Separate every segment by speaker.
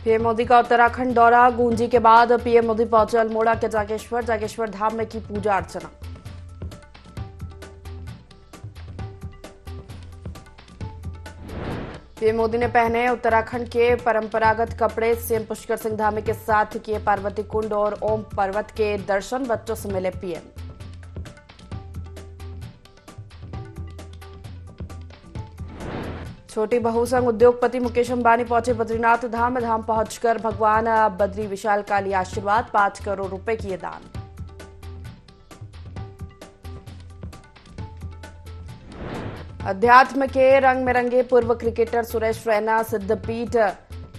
Speaker 1: PM Modi का उत्तराखंड दौरा। गूंजी के बाद पीएम मोदी पहुंचे अल्मोड़ा के जागेश्वर धाम में की पूजा अर्चना। पीएम मोदी ने पहने उत्तराखंड के परंपरागत कपड़े। सीएम पुष्कर सिंह धामी के साथ किए पार्वती कुंड और ओम पर्वत के दर्शन। बच्चों से मिले पीएम। छोटी बहू संग उद्योगपति मुकेश अंबानी पहुंचे बद्रीनाथ धाम। धाम पहुंचकर भगवान बद्री विशाल का लिया आशीर्वाद। 5 करोड़ रुपए किए दान। अध्यात्म के रंग में रंगे पूर्व क्रिकेटर सुरेश रैना। सिद्धपीठ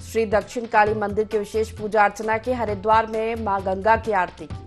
Speaker 1: श्री दक्षिण काली मंदिर की विशेष पूजा अर्चना की। हरिद्वार में मां गंगा की आरती की।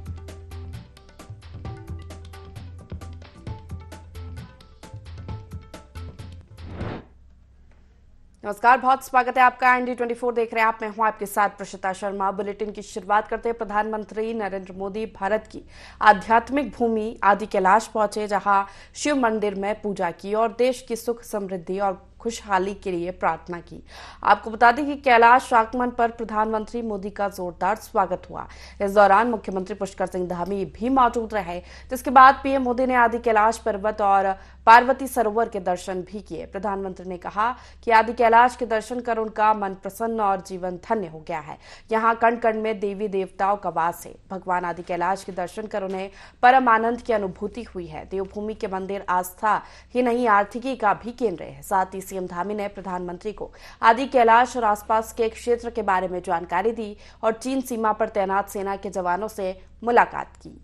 Speaker 1: नमस्कार, बहुत स्वागत है आपका। ND24 देख रहे हैं आप। मैं हूं आपके साथ प्रशिता शर्मा। बुलेटिन की शुरुआत करते हैं। प्रधानमंत्री नरेंद्र मोदी भारत की आध्यात्मिक भूमि आदि कैलाश पहुंचे, जहां शिव मंदिर में पूजा की और देश की सुख समृद्धि और खुशहाली के लिए प्रार्थना की। आपको बता दें कि कैलाश आगमन पर प्रधानमंत्री मोदी का जोरदार स्वागत हुआ। इस दौरान मुख्यमंत्री पुष्कर सिंह धामी भी मौजूद रहे, जिसके बाद पीएम मोदी ने आदि कैलाश पर्वत और पार्वती सरोवर के दर्शन भी किए। प्रधानमंत्री ने कहा कि आदि कैलाश के दर्शन कर उनका मन प्रसन्न और जीवन धन्य हो गया है। यहाँ कण कण में देवी देवताओं का वास है। भगवान आदि कैलाश के दर्शन कर उन्हें परम आनंद की अनुभूति हुई है। देवभूमि के मंदिर आस्था ही नहीं, आर्थिकी का भी केंद्र है। साथ ही सीएम धामी ने प्रधानमंत्री को आदि कैलाश और आसपास के क्षेत्र के बारे में जानकारी दी और चीन सीमा पर तैनात सेना के जवानों से मुलाकात की।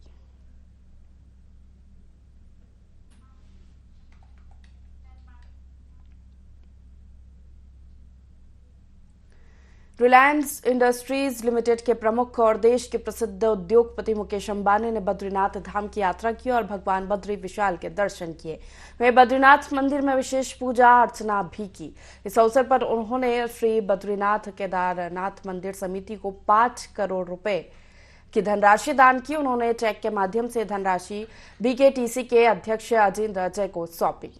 Speaker 1: रिलायंस इंडस्ट्रीज लिमिटेड के प्रमुख और देश के प्रसिद्ध उद्योगपति मुकेश अंबानी ने बद्रीनाथ धाम की यात्रा की और भगवान बद्री विशाल के दर्शन किए। वे बद्रीनाथ मंदिर में विशेष पूजा अर्चना भी की। इस अवसर पर उन्होंने श्री बद्रीनाथ केदारनाथ मंदिर समिति को 5 करोड़ रुपए की धनराशि दान की। उन्होंने चेक के माध्यम से धनराशि BKTC के अध्यक्ष अजिंदर अजय को सौंपी।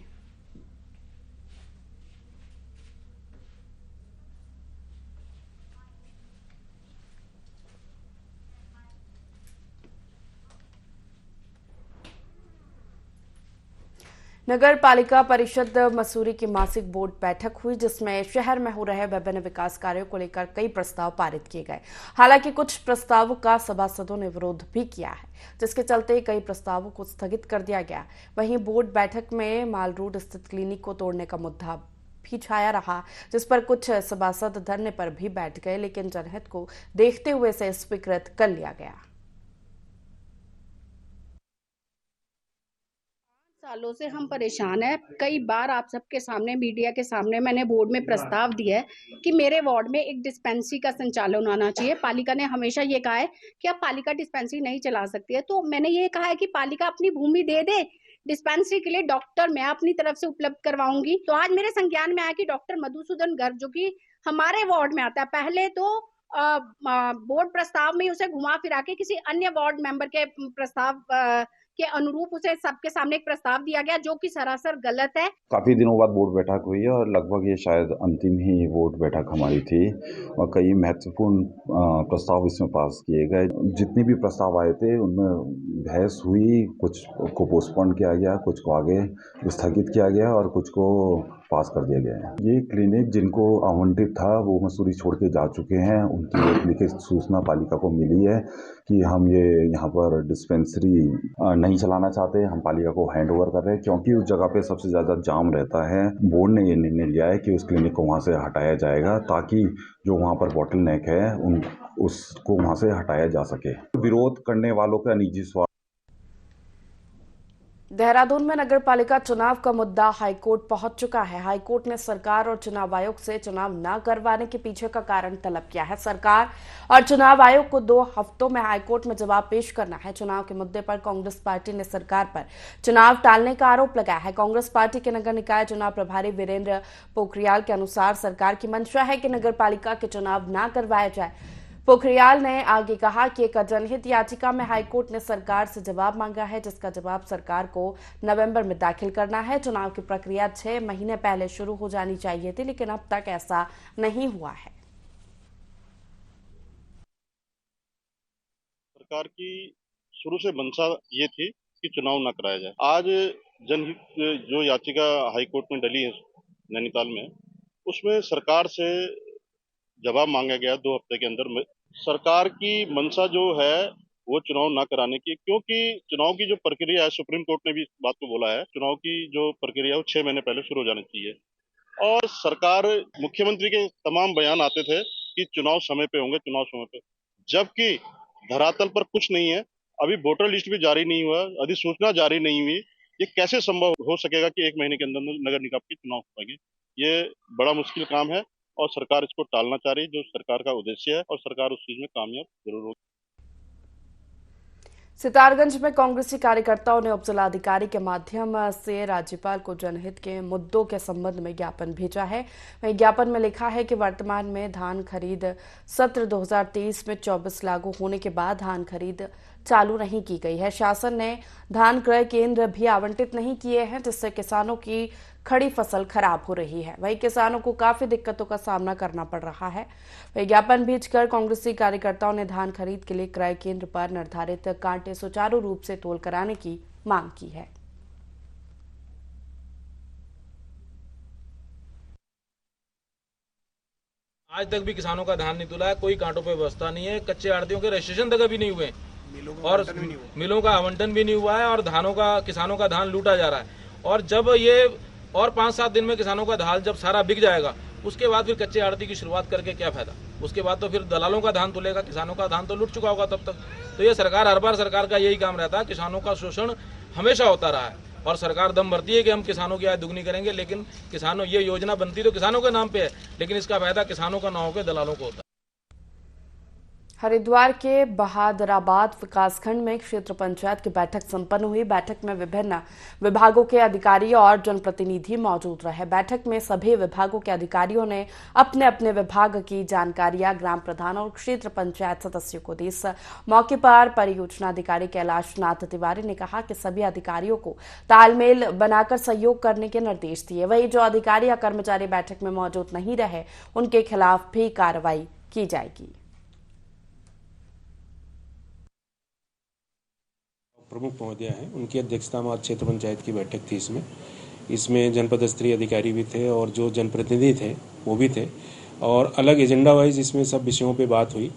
Speaker 1: नगर पालिका परिषद मसूरी की मासिक बोर्ड बैठक हुई, जिसमें शहर में हो रहे विभिन्न विकास कार्यों को लेकर कई प्रस्ताव पारित किए गए। हालांकि कुछ प्रस्तावों का सभासदों ने विरोध भी किया है, जिसके चलते कई प्रस्तावों को स्थगित कर दिया गया। वहीं बोर्ड बैठक में माल रोड स्थित क्लिनिक को तोड़ने का मुद्दा भी छाया रहा, जिस पर कुछ सभासद धरने पर भी बैठ गए, लेकिन जनहित को देखते हुए इसे स्वीकृत कर लिया गया।
Speaker 2: सालों से हम परेशान हैं। कई बार आप सबके सामने, मीडिया के सामने मैंने बोर्ड में प्रस्ताव दिया है कि मेरे वार्ड में एक डिस्पेंसरी का संचालन होना चाहिए। पालिका ने हमेशा ये कहा है कि अब पालिका डिस्पेंसरी नहीं चला सकती है, तो मैंने ये कहा है कि पालिका अपनी भूमि दे दे डिस्पेंसरी के लिए। डॉक्टर मैं अपनी तरफ से उपलब्ध करवाऊंगी। तो आज मेरे संज्ञान में आया कि डॉक्टर मधुसूदन गर्ग, जो कि हमारे वार्ड में आता है, पहले तो बोर्ड प्रस्ताव में उसे घुमा फिरा के किसी अन्य वार्ड मेंबर के प्रस्ताव के अनुरूप उसे सबके सामने एक प्रस्ताव दिया गया, जो कि सरासर गलत है।
Speaker 3: काफी दिनों बाद बोर्ड बैठक हुई है और लगभग ये शायद अंतिम ही बोर्ड बैठक हमारी थी और कई महत्वपूर्ण प्रस्ताव इसमें पास किए गए। जितने भी प्रस्ताव आए थे उनमें बहस हुई, कुछ को पोस्टपोन किया गया, कुछ को आगे स्थगित किया गया और कुछ को पास कर दिया गया है। ये क्लिनिक जिनको आवंटित था वो मसूरी छोड़ के जा चुके हैं। उनकी एक लिखित सूचना पालिका को मिली है कि हम ये यहाँ पर डिस्पेंसरी नहीं चलाना चाहते, हम पालिका को हैंड ओवर कर रहे हैं, क्योंकि उस जगह पे सबसे ज़्यादा जाम रहता है। बोर्ड ने ये निर्णय लिया है कि उस क्लिनिक को वहाँ से हटाया जाएगा, ताकि जो वहाँ पर बॉटल नेक है उसको वहाँ से हटाया जा सके। विरोध करने वालों का निजी स्वार्थ।
Speaker 1: देहरादून में नगर पालिका चुनाव का मुद्दा हाईकोर्ट पहुंच चुका है। हाईकोर्ट ने सरकार और चुनाव आयोग से चुनाव न करवाने के पीछे का कारण तलब किया है। सरकार और चुनाव आयोग को 2 हफ्तों में हाईकोर्ट में जवाब पेश करना है। चुनाव के मुद्दे पर कांग्रेस पार्टी ने सरकार पर चुनाव टालने का आरोप लगाया है। कांग्रेस पार्टी के नगर निकाय चुनाव प्रभारी वीरेंद्र पोखरियाल के अनुसार सरकार की मंशा है कि नगर पालिका के चुनाव न करवाए जाए। पोखरियाल ने आगे कहा कि एक जनहित याचिका में हाईकोर्ट ने सरकार से जवाब मांगा है, जिसका जवाब सरकार को नवंबर में दाखिल करना है। चुनाव की प्रक्रिया 6 महीने पहले शुरू हो जानी चाहिए थी, लेकिन अब तक ऐसा नहीं हुआ है।
Speaker 4: सरकार की शुरू से मंशा ये थी कि चुनाव ना कराया जाए। आज जनहित जो याचिका हाई कोर्ट में डली है नैनीताल में, उसमें सरकार से जवाब मांगा गया 2 हफ्ते के अंदर में। सरकार की मंशा जो है वो चुनाव ना कराने की, क्योंकि चुनाव की जो प्रक्रिया है, सुप्रीम कोर्ट ने भी इस बात को बोला है, चुनाव की जो प्रक्रिया है वो 6 महीने पहले शुरू हो जानी चाहिए। और सरकार, मुख्यमंत्री के तमाम बयान आते थे कि चुनाव समय पे होंगे, चुनाव समय पे, जबकि धरातल पर कुछ नहीं है। अभी वोटर लिस्ट भी जारी नहीं हुआ, अधिसूचना जारी नहीं हुई। ये कैसे संभव हो सकेगा कि 1 महीने के अंदर नगर निगम के चुनाव हो पाएंगे? ये बड़ा मुश्किल काम है और सरकार इसको टालना चाह रही है, जो सरकार का उद्देश्य है, और सरकार उस चीज में कामयाब जरूर होगी।
Speaker 1: सितारगंज में कांग्रेसी कार्यकर्ताओं ने उपजिलाधिकारी के माध्यम से राज्यपाल को जनहित के मुद्दों के संबंध में ज्ञापन भेजा है। वहीं ज्ञापन में लिखा है कि वर्तमान में धान खरीद सत्र 2023 में 24 लागू होने के बाद धान खरीद चालू नहीं की गई है। शासन ने धान क्रय केंद्र भी आवंटित नहीं किए हैं, जिससे किसानों की खड़ी फसल खराब हो रही है। वहीं किसानों को काफी दिक्कतों का सामना करना पड़ रहा है। वहीं ज्ञापन भेजकर कांग्रेसी कार्यकर्ताओं ने धान खरीद के लिए क्रय केंद्र पर निर्धारित कांटे सुचारू रूप से तोल कराने की मांग की है।
Speaker 5: आज तक भी किसानों का धान नहीं तुला है, कोई कांटों पे व्यवस्था नहीं है, कच्चे आड़तियों के रजिस्ट्रेशन तक अभी नहीं हुए और मिलों का आवंटन भी नहीं हुआ है और किसानों का धान लूटा जा रहा है। और जब ये और 5-7 दिन में किसानों का धान जब सारा बिक जाएगा, उसके बाद फिर कच्चे आड़ती की शुरुआत करके क्या फायदा? उसके बाद तो फिर दलालों का धान तुलेगा, किसानों का धान तो लूट चुका होगा तब तक। तो ये सरकार, हर बार सरकार का यही काम रहता है, किसानों का शोषण हमेशा होता रहा है और सरकार दम भरती है कि हम किसानों की आय दुगनी करेंगे, लेकिन किसानों, ये योजना बनती तो किसानों के नाम पे है, लेकिन इसका फायदा किसानों का ना होकर दलालों को होता है।
Speaker 1: हरिद्वार के बहादुराबाद विकासखंड में क्षेत्र पंचायत की बैठक संपन्न हुई। बैठक में विभिन्न विभागों के अधिकारी और जनप्रतिनिधि मौजूद रहे। बैठक में सभी विभागों के अधिकारियों ने अपने अपने विभाग की जानकारियां ग्राम प्रधान और क्षेत्र पंचायत सदस्यों को दी। इस मौके पर परियोजना अधिकारी कैलाश नाथ तिवारी ने कहा कि सभी अधिकारियों को तालमेल बनाकर सहयोग करने के निर्देश दिए। वहीं जो अधिकारी या कर्मचारी बैठक में मौजूद नहीं रहे, उनके खिलाफ भी कार्रवाई की जाएगी।
Speaker 6: प्रमुख महोदय हैं, उनकी अध्यक्षता में आज क्षेत्र पंचायत की बैठक थी। इसमें जनपद स्तरीय अधिकारी भी थे और जो जनप्रतिनिधि थे वो भी थे और अलग एजेंडा वाइज इसमें सब विषयों पे बात हुई।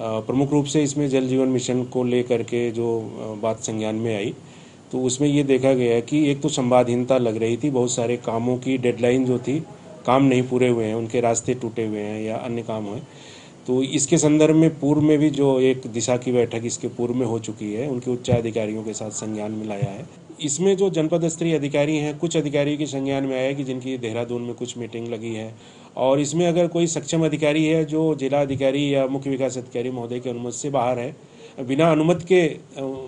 Speaker 6: प्रमुख रूप से इसमें जल जीवन मिशन को लेकर के जो बात संज्ञान में आई, तो उसमें ये देखा गया कि एक तो संवादहीनता लग रही थी, बहुत सारे कामों की डेडलाइन जो थी, काम नहीं पूरे हुए हैं, उनके रास्ते टूटे हुए हैं या अन्य काम हुए। तो इसके संदर्भ में पूर्व में भी जो एक दिशा की बैठक इसके पूर्व में हो चुकी है, उनके उच्च अधिकारियों के साथ संज्ञान में लाया है। इसमें जो जनपद स्तरीय अधिकारी हैं, कुछ अधिकारियों के संज्ञान में आया कि जिनकी देहरादून में कुछ मीटिंग लगी है, और इसमें अगर कोई सक्षम अधिकारी है जो जिला अधिकारी या मुख्य विकास अधिकारी महोदय की अनुमति से बाहर है, बिना अनुमति के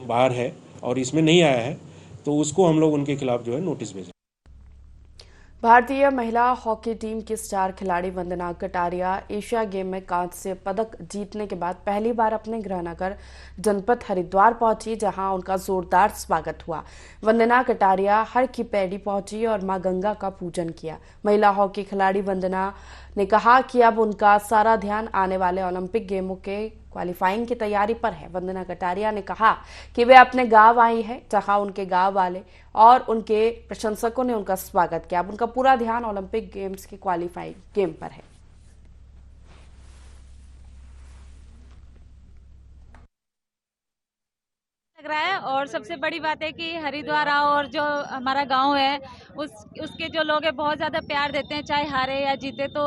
Speaker 6: बाहर है और इसमें नहीं आया है, तो उसको हम लोग उनके खिलाफ जो है नोटिस भेजें।
Speaker 1: भारतीय महिला हॉकी टीम की स्टार खिलाड़ी वंदना कटारिया एशिया गेम में कांस्य पदक जीतने के बाद पहली बार अपने गृहनगर जनपद हरिद्वार पहुंची, जहां उनका जोरदार स्वागत हुआ। वंदना कटारिया हर की पैड़ी पहुंची और मां गंगा का पूजन किया। महिला हॉकी खिलाड़ी वंदना ने कहा कि अब उनका सारा ध्यान आने वाले ओलंपिक गेमों के क्वालिफाइंग की तैयारी पर है। वंदना कटारिया ने कहा कि वे अपने गांव आई है, जहां उनके गांव वाले और उनके प्रशंसकों ने उनका स्वागत किया। अब उनका पूरा ध्यान ओलंपिक गेम्स के क्वालिफाइंग गेम पर है।
Speaker 7: लग रहा है और सबसे बड़ी बात है कि हरिद्वार और जो हमारा गांव है उसके जो लोग हैं बहुत ज़्यादा प्यार देते हैं, चाहे हारे या जीते। तो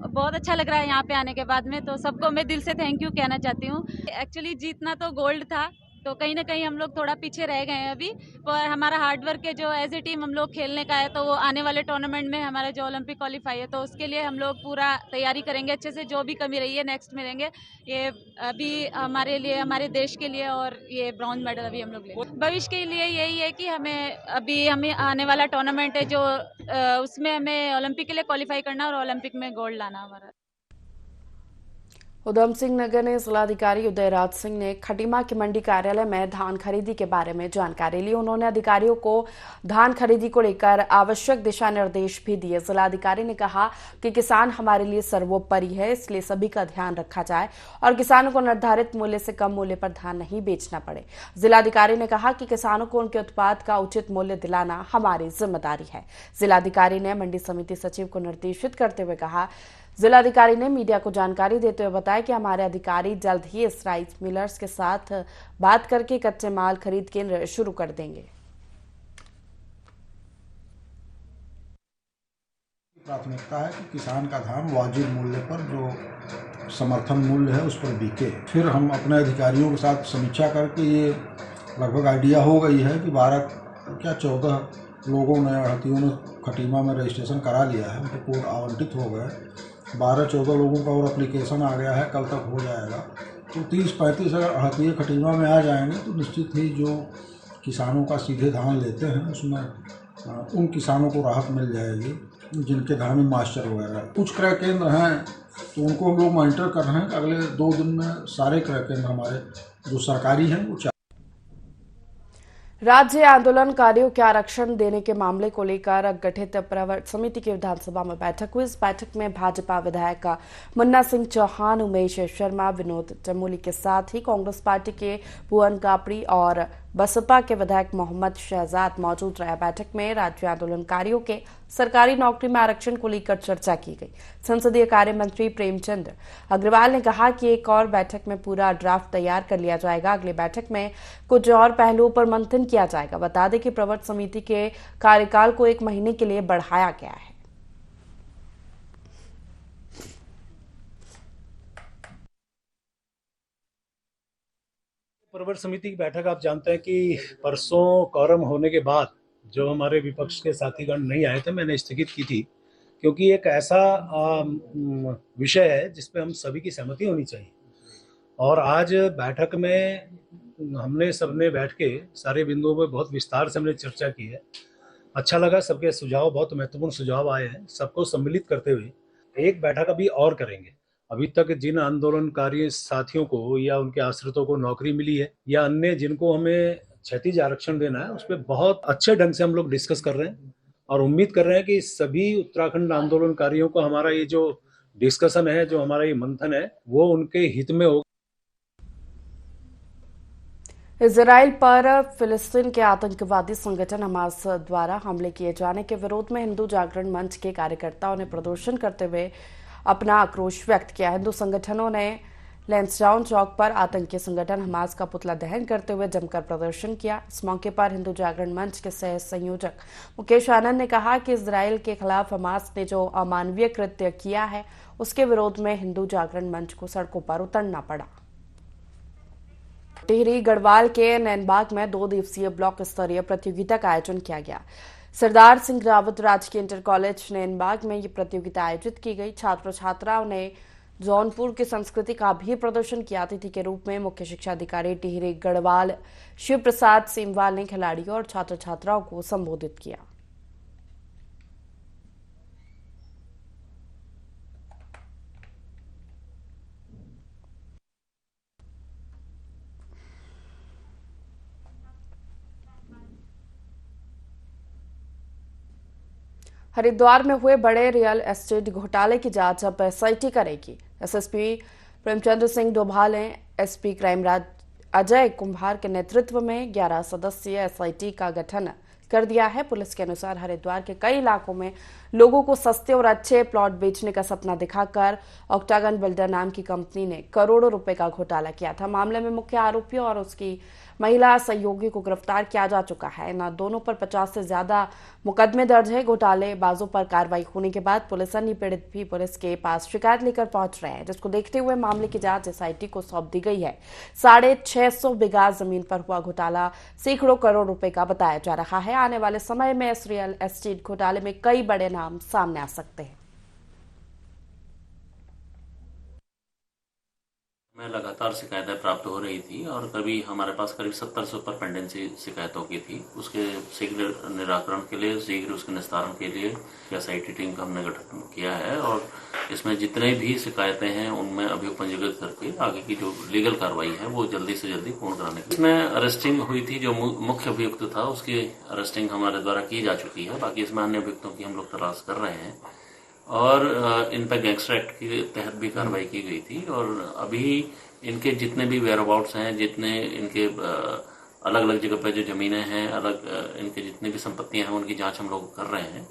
Speaker 7: बहुत अच्छा लग रहा है यहाँ पे आने के बाद में। तो सबको मैं दिल से थैंक यू कहना चाहती हूँ। एक्चुअली जीतना तो गोल्ड था, तो कहीं ना कहीं हम लोग थोड़ा पीछे रह गए हैं अभी, पर हमारा हार्डवर्क है जो एज ए टीम हम लोग खेलने का है। तो वो आने वाले टूर्नामेंट में हमारे जो ओलंपिक क्वालिफाई है, तो उसके लिए हम लोग पूरा तैयारी करेंगे अच्छे से। जो भी कमी रही है नेक्स्ट में लेंगे। ये अभी हमारे लिए, हमारे देश के लिए, और ये ब्रॉन्ज मेडल अभी हम लोग लेंगे। भविष्य के लिए यही है कि हमें आने वाला टूर्नामेंट है जो उसमें हमें ओलंपिक के लिए क्वालिफाई करना और ओलंपिक में गोल्ड लाना हमारा।
Speaker 1: उधम सिंह नगर ने जिलाधिकारी उदयराज सिंह ने खटीमा के मंडी कार्यालय में धान खरीदी के बारे में जानकारी ली। उन्होंने अधिकारियों को धान खरीदी को लेकर आवश्यक दिशा निर्देश भी दिए। जिलाधिकारी ने कहा कि किसान हमारे लिए सर्वोपरि है, इसलिए सभी का ध्यान रखा जाए और किसानों को निर्धारित मूल्य से कम मूल्य पर धान नहीं बेचना पड़े। जिलाधिकारी ने कहा कि किसानों को उनके उत्पाद का उचित मूल्य दिलाना हमारी जिम्मेदारी है। जिलाधिकारी ने मंडी समिति सचिव को निर्देशित करते हुए कहा। जिलाधिकारी ने मीडिया को जानकारी देते हुए बताया कि हमारे अधिकारी जल्द ही इस राइस मिलर्स के साथ बात करके कच्चे माल खरीद केंद्र शुरू कर देंगे।
Speaker 8: प्राथमिकता है कि किसान का धान वाजिब मूल्य पर, जो समर्थन मूल्य है उस पर बिके। फिर हम अपने अधिकारियों के साथ समीक्षा करके ये लगभग आइडिया हो गई है कि 14 लोगों ने, हथियों ने खटीमा में रजिस्ट्रेशन करा लिया है, उनको कोड आवंटित हो गए। 12-14 लोगों का और एप्लीकेशन आ गया है, कल तक हो जाएगा। तो 30-35 अगर हथिये खटीमा में आ जाएंगे तो निश्चित ही जो किसानों का सीधे धान लेते हैं उसमें उन किसानों को राहत मिल जाएगी जिनके धान में मास्टर वगैरह। कुछ क्रय केंद्र हैं तो उनको हम लोग मॉनिटर कर रहे हैं कि अगले 2 दिन में सारे क्रय केंद्र हमारे जो सरकारी हैं वो
Speaker 1: राज्य आंदोलनकारियों के आरक्षण देने के मामले को लेकर गठित प्रवर समिति की विधानसभा में बैठक हुई। इस बैठक में भाजपा विधायक मुन्ना सिंह चौहान, उमेश शर्मा, विनोद चमोली के साथ ही कांग्रेस पार्टी के भुवन कापड़ी और बसपा के विधायक मोहम्मद शहजाद मौजूद रहे। बैठक में राज्य आंदोलनकारियों के सरकारी नौकरी में आरक्षण को लेकर चर्चा की गई। संसदीय कार्य मंत्री प्रेमचंद अग्रवाल ने कहा कि एक और बैठक में पूरा ड्राफ्ट तैयार कर लिया जाएगा। अगली बैठक में कुछ और पहलुओं पर मंथन किया जाएगा। बता दें कि प्रवर समिति के कार्यकाल को 1 महीने के लिए बढ़ाया गया है।
Speaker 9: प्रवर समिति की बैठक आप जानते हैं कि परसों कोरम होने के बाद जो हमारे विपक्ष के साथीगण नहीं आए थे, मैंने स्थगित की थी, क्योंकि एक ऐसा विषय है जिसपे हम सभी की सहमति होनी चाहिए। और आज बैठक में हमने सबने बैठ के सारे बिंदुओं पे बहुत विस्तार से हमने चर्चा की है। अच्छा लगा, सबके सुझाव, बहुत महत्वपूर्ण सुझाव आए हैं। सबको सम्मिलित करते हुए एक बैठक अभी और करेंगे। अभी तक जिन आंदोलनकारी साथियों को या उनके आश्रितों को नौकरी मिली है या अन्य जिनको हमें क्षैतिज आरक्षण देना है, उस पर बहुत अच्छे ढंग से हम लोग डिस्कस कर रहे हैं और उम्मीद कर रहे हैं कि सभी उत्तराखंड आंदोलनकारियों को हमारा ये जो डिस्कशन है, जो हमारा ये मंथन है, वो उनके हित में होगा।
Speaker 1: इजराइल पर फिलिस्तीन के आतंकवादी संगठन हमास द्वारा हमले किए जाने के विरोध में हिंदू जागरण मंच के कार्यकर्ताओं ने प्रदर्शन करते हुए अपना आक्रोश व्यक्त किया। हिंदू संगठनों ने लैंसडाउन चौक पर आतंकी संगठन हमास का पुतला दहन करते हुए जमकर प्रदर्शन किया। इस मौके पर हिंदू जागरण मंच के सह संयोजक मुकेश आनंद ने कहा कि इजराइल के खिलाफ हमास ने जो अमानवीय कृत्य किया है, उसके विरोध में हिंदू जागरण मंच को सड़कों पर उतरना पड़ा। टिहरी गढ़वाल के नैनबाग में 2 दिवसीय ब्लॉक स्तरीय प्रतियोगिता का आयोजन किया गया। सरदार सिंह रावत राजकीय इंटर कॉलेज नैनबाग में ये प्रतियोगिता आयोजित की गई। छात्र छात्राओं ने जौनपुर की संस्कृति का भी प्रदर्शन किया। अतिथि के रूप में मुख्य शिक्षा अधिकारी टिहरी गढ़वाल शिव प्रसाद सीमवाल ने खिलाड़ियों और छात्र छात्राओं को संबोधित किया। हरिद्वार में हुए बड़े रियल एस्टेट घोटाले की जांच अब एसआईटी करेगी। एसएसपी प्रेमचंद्र सिंह डोभाल ने एसपी क्राइम राज अजय कुंभार के नेतृत्व में 11 सदस्यीय एसआईटी का गठन कर दिया है। पुलिस के अनुसार हरिद्वार के कई इलाकों में लोगों को सस्ते और अच्छे प्लॉट बेचने का सपना दिखाकर ऑक्टागन बिल्डर नाम की कंपनी ने करोड़ों रुपए का घोटाला किया था। मामले में मुख्य आरोपी और उसकी महिला सहयोगी को गिरफ्तार किया जा चुका है। इन दोनों पर 50 से ज्यादा मुकदमे दर्ज है। घोटालेबाजों पर कार्रवाई होने के बाद पुलिस अन्य पीड़ित भी पुलिस के पास शिकायत लेकर पहुंच रहे हैं, जिसको देखते हुए मामले की जांच एसआईटी को सौंप दी गई है। 650 बीघा जमीन पर हुआ घोटाला सैकड़ों करोड़ रुपए का बताया जा रहा है। आने वाले समय में इस रियल एस्टेट घोटाले में कई बड़े नाम सामने आ सकते हैं।
Speaker 10: में लगातार शिकायतें प्राप्त हो रही थी और हमारे पास करीब 70 से ऊपर पेंडेंसी शिकायतों की थी। उसके शीघ्र निराकरण के लिए, शीघ्र उसके निस्तारण के लिए SIT टीम का हमने गठन किया है और इसमें जितने भी शिकायतें हैं उनमें अभी पंजीकृत करके आगे की जो लीगल कार्रवाई है वो जल्दी से जल्दी पूर्ण कराने की। इसमें अरेस्टिंग हुई थी, जो मुख्य अभियुक्त था उसकी अरेस्टिंग हमारे द्वारा की जा चुकी है। बाकी इसमें अन्य अभियुक्तों की हम लोग तलाश कर रहे हैं और इन पर गैंगस्टर एक्ट के तहत भी कार्रवाई की गई थी और अभी इनके जितने भी वेयर अबाउट्स हैं, जितने इनके अलग अलग जगह पर जो जमीनें हैं, अलग इनके जितनी भी संपत्तियां हैं उनकी जांच हम लोग कर रहे हैं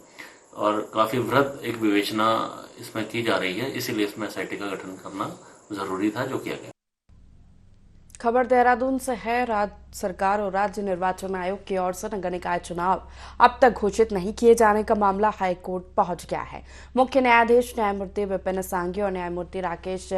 Speaker 10: और काफी वृहद एक विवेचना इसमें की जा रही है। इसीलिए इसमें SIT का गठन करना जरूरी था, जो किया गया।
Speaker 1: खबर देहरादून से है। राज्य सरकार और राज्य निर्वाचन आयोग की ओर से नगर निकाय चुनाव अब तक घोषित नहीं किए जाने का मामला हाईकोर्ट पहुंच गया है। मुख्य न्यायाधीश न्यायमूर्ति विपिन सांघी और न्यायमूर्ति राकेश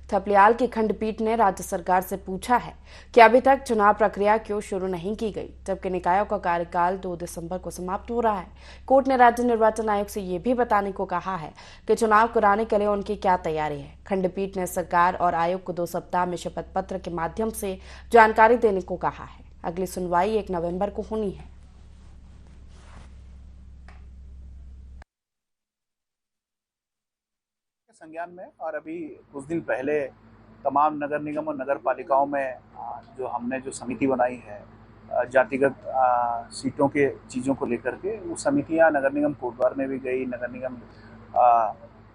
Speaker 1: थपलियाल की खंडपीठ ने राज्य सरकार से पूछा है कि अभी तक चुनाव प्रक्रिया क्यों शुरू नहीं की गई, जबकि निकायों का कार्यकाल 2 दिसंबर को समाप्त हो रहा है। कोर्ट ने राज्य निर्वाचन आयोग से ये भी बताने को कहा है कि चुनाव कराने के लिए उनकी क्या तैयारी है। खंडपीठ ने सरकार और आयोग को 2 सप्ताह में शपथ पत्र के माध्यम से जानकारी देने को कहा है। अगली सुनवाई 1 नवंबर को होनी है।
Speaker 11: संज्ञान में और अभी कुछ दिन पहले तमाम नगर निगम और नगर पालिकाओं में जो हमने जो समिति बनाई है जातिगत सीटों के चीज़ों को लेकर के, वो समितियां नगर निगम कोटद्वार में भी गई, नगर निगम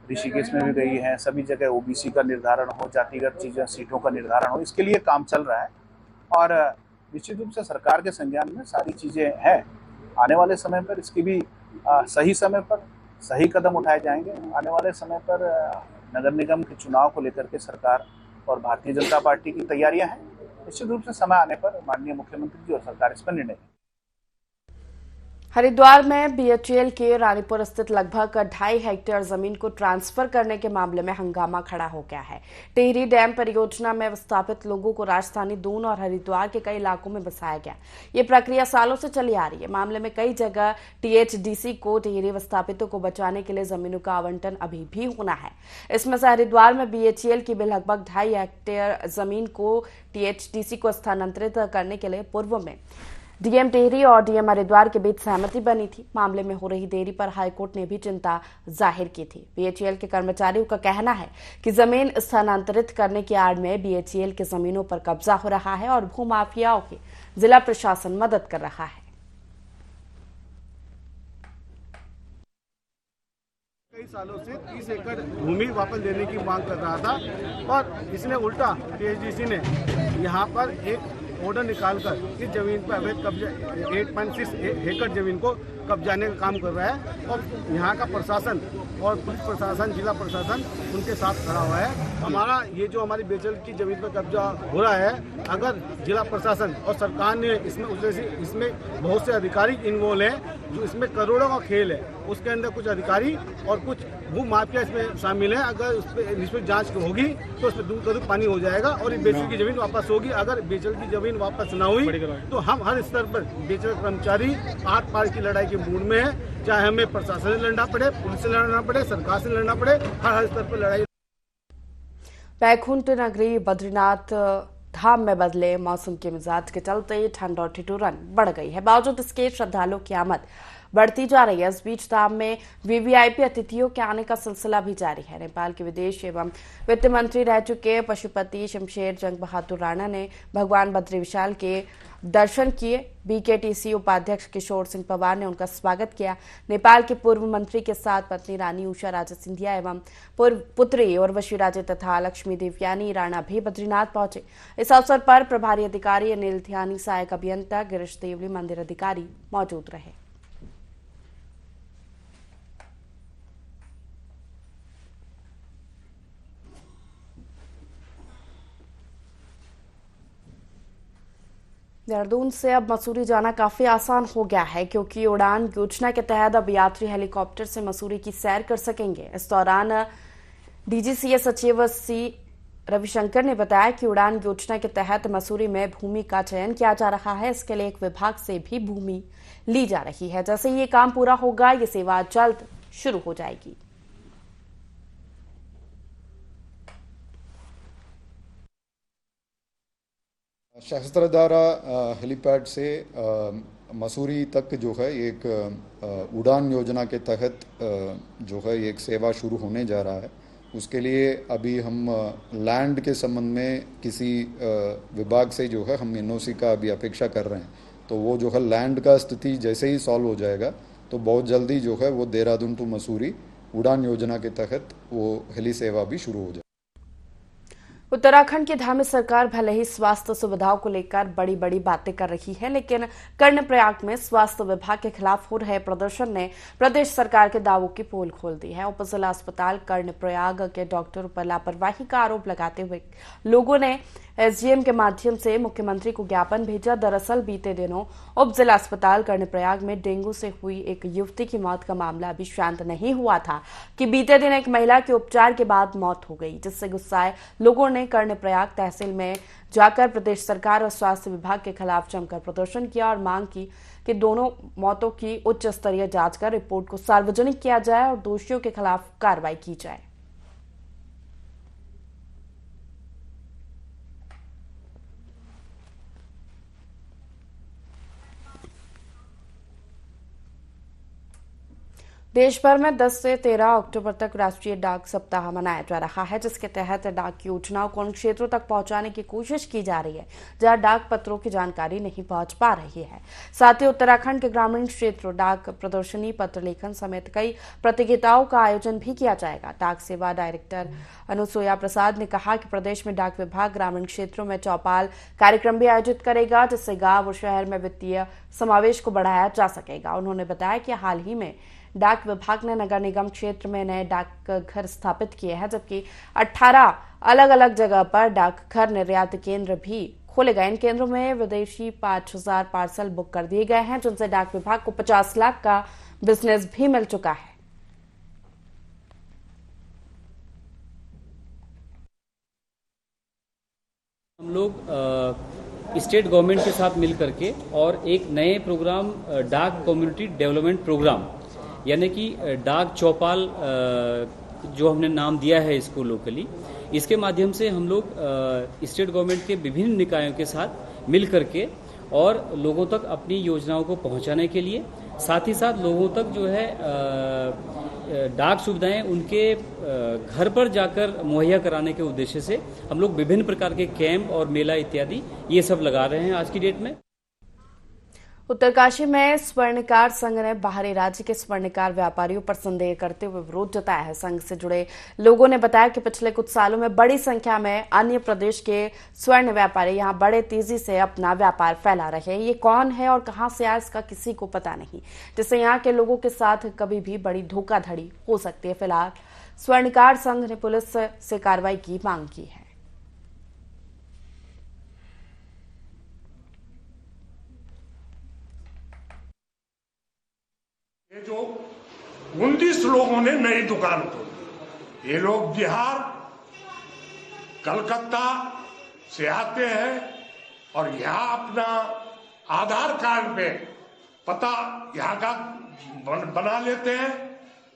Speaker 11: ऋषिकेश में भी गई हैं। सभी जगह OBC का निर्धारण हो, जातिगत चीज़ें सीटों का निर्धारण हो, इसके लिए काम चल रहा है और निश्चित रूप से सरकार के संज्ञान में सारी चीज़ें हैं। आने वाले समय पर इसकी भी सही समय पर सही कदम उठाए जाएंगे। आने वाले समय पर नगर निगम के चुनाव को लेकर के सरकार और भारतीय जनता पार्टी की तैयारियां हैं। निश्चित रूप से समय आने पर माननीय मुख्यमंत्री जी और सरकार इस पर निर्णय लेंगे।
Speaker 1: हरिद्वार में BHEL के रानीपुर स्थित लगभग 2.5 हेक्टेयर जमीन को ट्रांसफर करने के मामले में हंगामा खड़ा हो गया है। टिहरी डैम परियोजना में विस्थापित लोगों को राजधानी दून और हरिद्वार के कई इलाकों में बसाया गया। ये प्रक्रिया सालों से चली आ रही है। मामले में कई जगह THDC को टिहरी विस्थापितों को बचाने के लिए जमीनों का आवंटन अभी भी होना है। इसमें से हरिद्वार में BHEL की भी लगभग 2.5 हेक्टेयर जमीन को THDC को स्थानांतरित करने के लिए पूर्व में DM टिहरी और DM हरिद्वार के बीच सहमति बनी थी। मामले में हो रही देरी पर हाईकोर्ट ने भी चिंता जाहिर की थी। BHEL के कर्मचारियों का कहना है कि जमीन स्थानांतरित करने की आड़ में BHEL की जमीनों पर कब्जा हो रहा है और भूमाफियाओं की जिला प्रशासन मदद कर रहा है।
Speaker 12: कई सालों से 30 एकड़ भूमि वापस लेने की मांग कर रहा था और इसने उल्टा THDC ने यहाँ पर एक ऑर्डर निकालकर इस जमीन पर अवैध कब्जा 8.6 एकड़ जमीन को कब्जाने का काम कर रहा है और यहाँ का प्रशासन और पुलिस प्रशासन, जिला प्रशासन उनके साथ खड़ा हुआ है। हमारा ये जो हमारी BHEL की जमीन पर कब्जा हो रहा है, अगर जिला प्रशासन और सरकार ने इसमें बहुत से अधिकारी इन्वॉल्व हैं, जो इसमें करोड़ों का खेल है, उसके अंदर कुछ अधिकारी और कुछ भू माफिया इसमें शामिल हैं। अगर इसमें जांच होगी तो उसमें दूध का दूध पानी हो जाएगा और BHEL की जमीन वापस होगी। अगर BHEL की जमीन वापस ना हुई तो हम हर स्तर पर BHEL कर्मचारी आर पार की लड़ाई के मूड में है, चाहे हमें प्रशासन से लड़ना पड़े, पुलिस से लड़ना पड़े, सरकार से लड़ना पड़े, हर स्तर पर लड़ाई।
Speaker 1: वैकुंठ नगरी बद्रीनाथ धाम में बदले मौसम के मिजाज के चलते ठंड और ठिठुरन बढ़ गई है। बावजूद इसके श्रद्धालुओं की आमद बढ़ती जा रही है। इस बीच धाम में VVIP अतिथियों के आने का सिलसिला भी जारी है। नेपाल के विदेश एवं वित्त मंत्री रह चुके पशुपति शमशेर जंग बहादुर राणा ने भगवान बद्री विशाल के दर्शन किए। BKTC उपाध्यक्ष किशोर सिंह पवार ने उनका स्वागत किया। नेपाल के पूर्व मंत्री के साथ पत्नी रानी उषा राजे सिंधिया एवं पूर्व पुत्री उर्वशी राजे तथा लक्ष्मी देवयानी राणा भी बद्रीनाथ पहुंचे। इस अवसर पर प्रभारी अधिकारी अनिल ध्यानी, सहायक अभियंता गिरीश देवली, मंदिर अधिकारी मौजूद रहे। देहरादून से अब मसूरी जाना काफी आसान हो गया है, क्योंकि उड़ान योजना के तहत अब यात्री हेलीकॉप्टर से मसूरी की सैर कर सकेंगे। इस दौरान DGCA सचिव C रविशंकर ने बताया कि उड़ान योजना के तहत मसूरी में भूमि का चयन किया जा रहा है। इसके लिए एक विभाग से भी भूमि ली जा रही है। जैसे ये काम पूरा होगा, ये सेवा जल्द शुरू हो जाएगी।
Speaker 13: सहस्त्रधारा हेलीपैड से मसूरी तक जो है एक उड़ान योजना के तहत जो है एक सेवा शुरू होने जा रहा है। उसके लिए अभी हम लैंड के संबंध में किसी विभाग से जो है हम एनओसी का अभी अपेक्षा कर रहे हैं। तो वो जो है लैंड का स्थिति जैसे ही सॉल्व हो जाएगा तो बहुत जल्दी जो है वो देहरादून टू मसूरी उड़ान योजना के तहत वो हेली सेवा भी शुरू हो जाए।
Speaker 1: उत्तराखंड की धामी सरकार भले ही स्वास्थ्य सुविधाओं को लेकर बड़ी बड़ी बातें कर रही है, लेकिन कर्णप्रयाग में स्वास्थ्य विभाग के खिलाफ हो रहे प्रदर्शन ने प्रदेश सरकार के दावों की पोल खोल दी है। उप जिला अस्पताल कर्णप्रयाग के डॉक्टरों पर लापरवाही का आरोप लगाते हुए लोगों ने एसडीएम के माध्यम से मुख्यमंत्री को ज्ञापन भेजा। दरअसल बीते दिनों उप जिला अस्पताल कर्णप्रयाग में डेंगू से हुई एक युवती की मौत का मामला अभी शांत नहीं हुआ था कि बीते दिन एक महिला के उपचार के बाद मौत हो गई, जिससे गुस्साए लोगों ने कर्णप्रयाग तहसील में जाकर प्रदेश सरकार और स्वास्थ्य विभाग के खिलाफ जमकर प्रदर्शन किया और मांग की कि दोनों मौतों की उच्च स्तरीय जांच कर रिपोर्ट को सार्वजनिक किया जाए और दोषियों के खिलाफ कार्रवाई की जाए। देश भर में 10 से 13 अक्टूबर तक राष्ट्रीय डाक सप्ताह मनाया जा रहा है, जिसके तहत डाक की योजनाओं को उन क्षेत्रों तक पहुंचाने की कोशिश की जा रही है जहां डाक पत्रों की जानकारी नहीं पहुंच पा रही है। साथ ही उत्तराखंड के ग्रामीण क्षेत्रों डाक प्रदर्शनी, पत्र लेखन समेत कई प्रतियोगिताओं का आयोजन भी किया जाएगा। डाक सेवा डायरेक्टर अनुसुया प्रसाद ने कहा कि प्रदेश में डाक विभाग ग्रामीण क्षेत्रों में चौपाल कार्यक्रम भी आयोजित करेगा, जिससे गाँव और शहर में वित्तीय समावेश को बढ़ाया जा सकेगा। उन्होंने बताया कि हाल ही में डाक विभाग ने नगर निगम क्षेत्र में नए डाक घर स्थापित किए हैं, जबकि 18 अलग अलग जगह पर डाकघर निर्यात केंद्र भी खोले गए। इन केंद्रों में विदेशी 5000 पार्सल बुक कर दिए गए हैं, जिनसे डाक विभाग को 50 लाख का बिजनेस भी मिल चुका है।
Speaker 14: हम लोग स्टेट गवर्नमेंट के साथ मिल करके और एक नए प्रोग्राम डाक कम्युनिटी डेवलपमेंट प्रोग्राम यानी कि डाक चौपाल जो हमने नाम दिया है इसको लोकली, इसके माध्यम से हम लोग स्टेट गवर्नमेंट के विभिन्न निकायों के साथ मिल करके और लोगों तक अपनी योजनाओं को पहुंचाने के लिए, साथ ही साथ लोगों तक जो है डाक सुविधाएं उनके घर पर जाकर मुहैया कराने के उद्देश्य से हम लोग विभिन्न प्रकार के कैंप और मेला इत्यादि ये सब लगा रहे हैं आज की डेट में।
Speaker 1: उत्तरकाशी में स्वर्णकार संघ ने बाहरी राज्य के स्वर्णकार व्यापारियों पर संदेह करते हुए विरोध जताया है। संघ से जुड़े लोगों ने बताया कि पिछले कुछ सालों में बड़ी संख्या में अन्य प्रदेश के स्वर्ण व्यापारी यहां बड़े तेजी से अपना व्यापार फैला रहे हैं। ये कौन है और कहां से आया इसका किसी को पता नहीं, जिससे यहां के लोगों के साथ कभी भी बड़ी धोखाधड़ी हो सकती है। फिलहाल स्वर्णकार संघ ने पुलिस से कार्रवाई की मांग की है।
Speaker 15: ये जो 19 लोगों ने नई दुकान खोली, ये लोग बिहार, कलकत्ता से आते हैं और यहाँ अपना आधार कार्ड पे पता यहाँ का बना लेते हैं।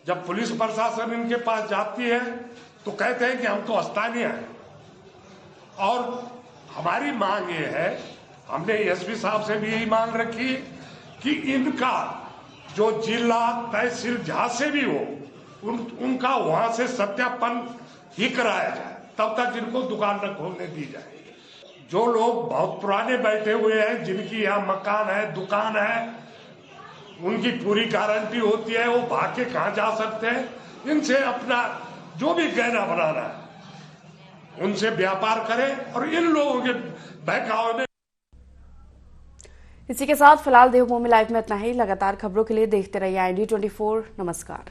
Speaker 15: जब पुलिस प्रशासन इनके पास जाती है तो कहते हैं कि हम तो स्थानीय हैं। और हमारी मांग ये है, हमने एसपी साहब से भी यही मांग रखी कि इनका जो जिला तहसील जहां से भी हो उनका वहां से सत्यापन ही कराया जाए, तब तक इनको दुकान न खोलने दी जाए। जो लोग बहुत पुराने बैठे हुए हैं, जिनकी यहाँ मकान है, दुकान है, उनकी पूरी गारंटी होती है, वो भाग के कहाँ जा सकते हैं। इनसे अपना जो भी गहना बनाना है उनसे व्यापार करें और इन लोगों के बहकावे में।
Speaker 1: इसी के साथ फिलहाल देवभूमि लाइव में इतना ही। लगातार खबरों के लिए देखते रहिए IND24। नमस्कार।